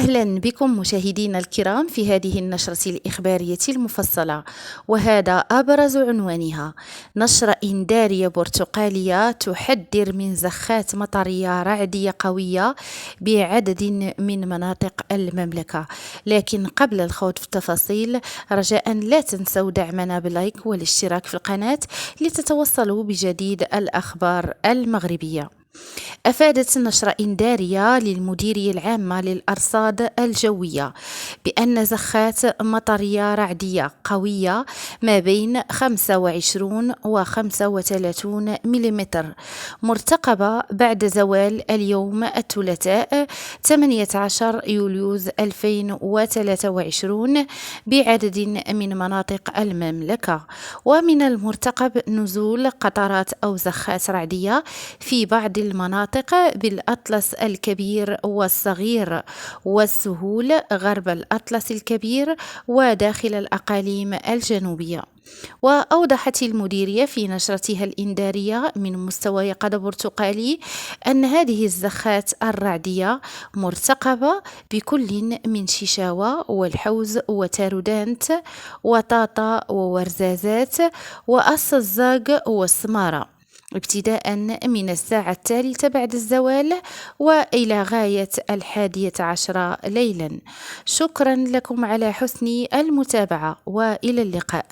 أهلا بكم مشاهدينا الكرام في هذه النشرة الإخبارية المفصلة، وهذا أبرز عنوانها: نشرة إنذارية برتقالية تحذر من زخات مطرية رعدية قوية بعدد من مناطق المملكة. لكن قبل الخوض في التفاصيل، رجاء لا تنسوا دعمنا باللايك والاشتراك في القناة لتتوصلوا بجديد الأخبار المغربية. أفادت نشرة إنذارية للمديرية العامة للأرصاد الجوية بأن زخات مطرية رعدية قوية ما بين 25 و 35 ملم مرتقبة بعد زوال اليوم الثلاثاء 18 يوليوز 2023 بعدد من مناطق المملكة. ومن المرتقب نزول قطرات أو زخات رعدية في بعض المناطق بالأطلس الكبير والصغير والسهول غرب الأطلس الكبير وداخل الأقاليم الجنوبية. وأوضحت المديرية في نشرتها الإنذارية من مستوى يقظة برتقالي أن هذه الزخات الرعدية مرتقبة بكل من شيشاوة والحوز وتارودانت وطاطا وورزازات والصزاق والسمارة، ابتداء من الساعة 3 بعد الزوال وإلى غاية 11 ليلا. شكرا لكم على حسن المتابعة، وإلى اللقاء.